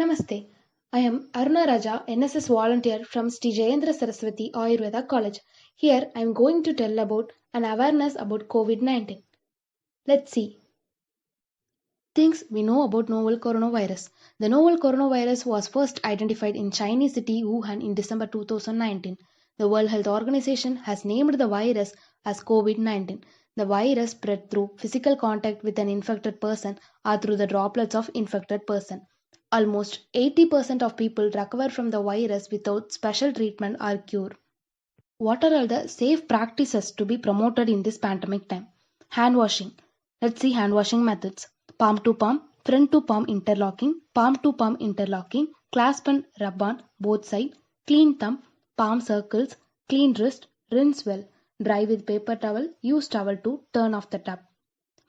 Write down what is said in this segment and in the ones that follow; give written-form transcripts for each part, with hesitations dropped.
Namaste. I am Aruna Raja, NSS volunteer from Sri Jayendra Saraswati Ayurveda College. Here I am going to tell about an awareness about COVID-19. Let's see. Things we know about novel coronavirus. The novel coronavirus was first identified in Chinese city Wuhan in December 2019. The World Health Organization has named the virus as COVID-19. The virus spread through physical contact with an infected person or through the droplets of infected person. Almost 80% of people recover from the virus without special treatment or cure. What are all the safe practices to be promoted in this pandemic time? Hand washing. Let's see hand washing methods. Palm to palm, front to palm interlocking, clasp and rub on both sides, clean thumb, palm circles, clean wrist, rinse well, dry with paper towel, use towel to turn off the tap.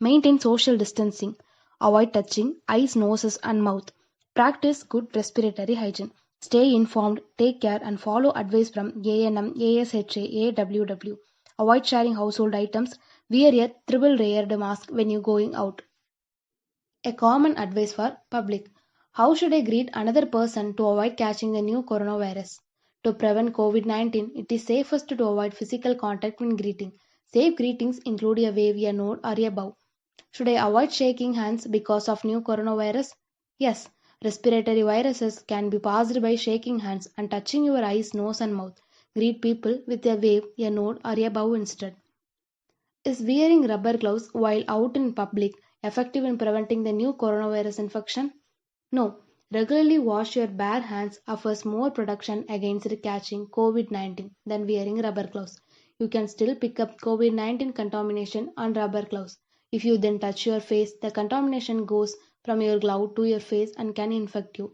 Maintain social distancing. Avoid touching eyes, noses, and mouth. Practice good respiratory hygiene. Stay informed, take care, and follow advice from ANM, ASHA, AWW. Avoid sharing household items. Wear a triple layered mask when you're going out. A common advice for public. How should I greet another person to avoid catching the new coronavirus? To prevent COVID-19, it is safest to avoid physical contact when greeting. Safe greetings include a wave, a nod, or a bow. Should I avoid shaking hands because of new coronavirus? Yes, respiratory viruses can be passed by shaking hands and touching your eyes, nose, and mouth. Greet people with a wave, a nod, or a bow instead. Is wearing rubber gloves while out in public effective in preventing the new coronavirus infection? No. Regularly wash your bare hands offers more protection against catching COVID-19 than wearing rubber gloves. You can still pick up COVID-19 contamination on rubber gloves. If you then touch your face, the contamination goes from your glove to your face and can infect you.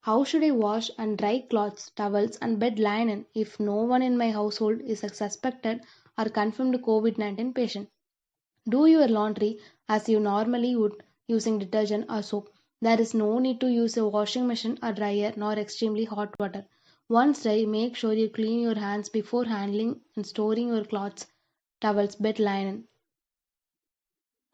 How should I wash and dry clothes, towels, and bed linen if no one in my household is a suspected or confirmed COVID-19 patient? Do your laundry as you normally would using detergent or soap. There is no need to use a washing machine or dryer nor extremely hot water. Once dry, make sure you clean your hands before handling and storing your clothes, towels, bed linen.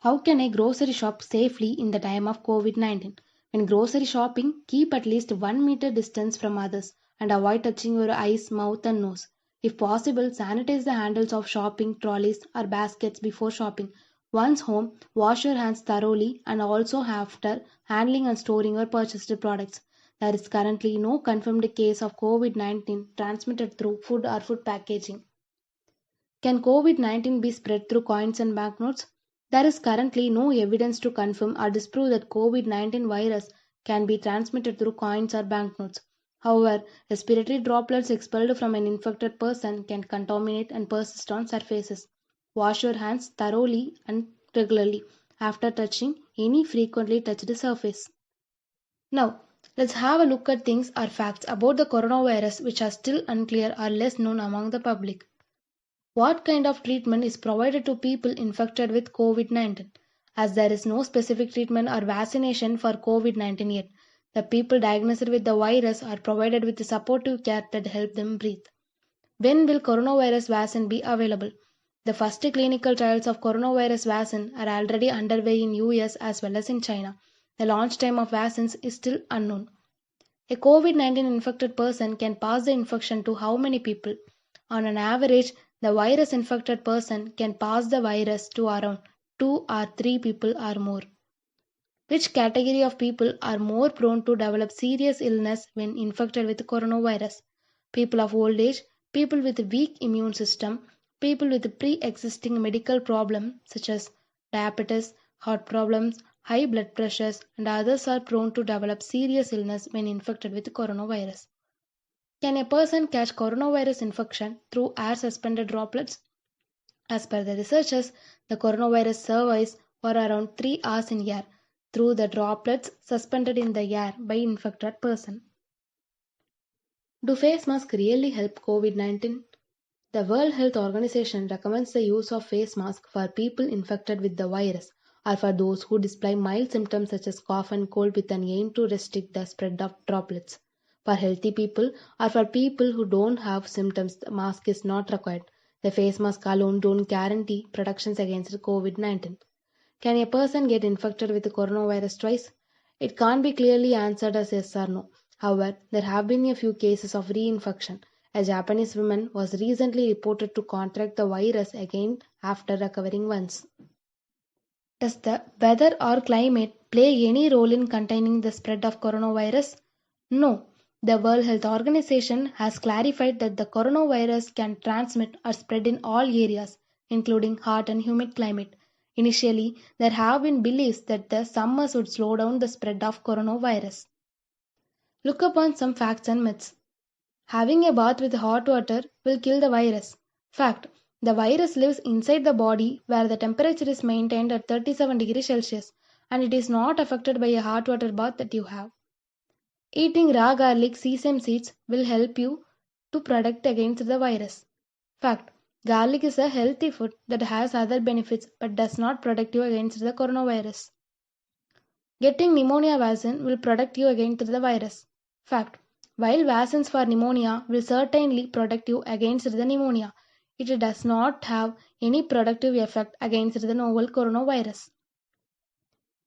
How can I grocery shop safely in the time of COVID-19? When grocery shopping, keep at least 1 meter distance from others and avoid touching your eyes, mouth, and nose. If possible, sanitize the handles of shopping trolleys or baskets before shopping. Once home, wash your hands thoroughly and also after handling and storing your purchased products. There is currently no confirmed case of COVID-19 transmitted through food or food packaging. Can COVID-19 be spread through coins and banknotes? There is currently no evidence to confirm or disprove that COVID-19 virus can be transmitted through coins or banknotes. However, respiratory droplets expelled from an infected person can contaminate and persist on surfaces. Wash your hands thoroughly and regularly after touching any frequently touched surface. Now, let's have a look at things or facts about the coronavirus which are still unclear or less known among the public. What kind of treatment is provided to people infected with COVID 19? As there is no specific treatment or vaccination for COVID 19 yet, the people diagnosed with the virus are provided with the supportive care that help them breathe. When will coronavirus vaccine be available? The first clinical trials of coronavirus vaccine are already underway in US as well as in China. The launch time of vaccines is still unknown. A COVID 19 infected person can pass the infection to how many people? On an average, the virus infected person can pass the virus to around 2 or 3 people or more. Which category of people are more prone to develop serious illness when infected with coronavirus? People of old age, people with weak immune system, people with pre-existing medical problems such as diabetes, heart problems, high blood pressures, and others are prone to develop serious illness when infected with coronavirus. Can a person catch coronavirus infection through air suspended droplets? As per the researchers, the coronavirus survives for around 3 hours in air through the droplets suspended in the air by infected person. Do face masks really help COVID-19? The World Health Organization recommends the use of face masks for people infected with the virus or for those who display mild symptoms such as cough and cold with an aim to restrict the spread of droplets. For healthy people or for people who don't have symptoms, the mask is not required. The face mask alone don't guarantee protections against COVID-19. Can a person get infected with the coronavirus twice? It can't be clearly answered as yes or no. However, there have been a few cases of reinfection. A Japanese woman was recently reported to contract the virus again after recovering once. Does the weather or climate play any role in containing the spread of coronavirus? No. The World Health Organization has clarified that the coronavirus can transmit or spread in all areas, including hot and humid climate. Initially, there have been beliefs that the summers would slow down the spread of coronavirus. Look upon some facts and myths. Having a bath with hot water will kill the virus. Fact. The virus lives inside the body where the temperature is maintained at 37 degrees Celsius and it is not affected by a hot water bath that you have. Eating raw garlic sesame seeds will help you to protect against the virus. Fact. Garlic is a healthy food that has other benefits but does not protect you against the coronavirus. Getting pneumonia vaccine will protect you against the virus. Fact. While vaccines for pneumonia will certainly protect you against the pneumonia, it does not have any protective effect against the novel coronavirus.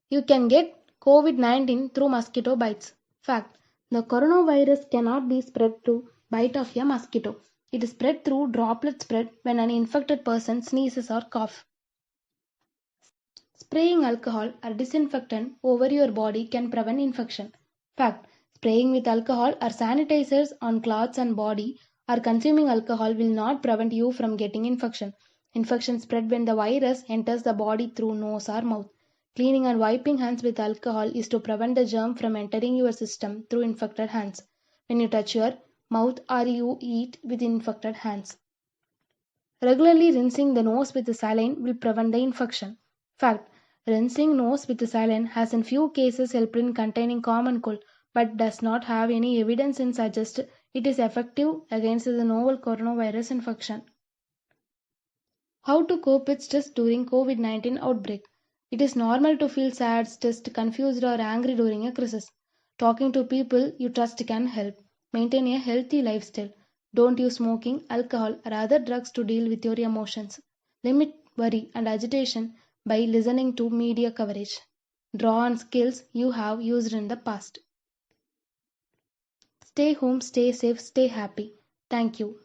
You can get COVID-19 through mosquito bites. Fact. The coronavirus cannot be spread through bite of a mosquito. It is spread through droplet spread when an infected person sneezes or coughs. Spraying alcohol or disinfectant over your body can prevent infection. Fact. Spraying with alcohol or sanitizers on clothes and body or consuming alcohol will not prevent you from getting infection. Infection spread when the virus enters the body through nose or mouth. Cleaning and wiping hands with alcohol is to prevent the germ from entering your system through infected hands. When you touch your mouth or you eat with infected hands. Regularly rinsing the nose with saline will prevent the infection. Fact. Rinsing nose with saline has in few cases helped in containing common cold but does not have any evidence in suggest it is effective against the novel coronavirus infection. How to cope with stress during COVID-19 outbreak? It is normal to feel sad, stressed, confused or angry during a crisis. Talking to people you trust can help. Maintain a healthy lifestyle. Don't use smoking, alcohol or other drugs to deal with your emotions. Limit worry and agitation by listening to media coverage. Draw on skills you have used in the past. Stay home, stay safe, stay happy. Thank you.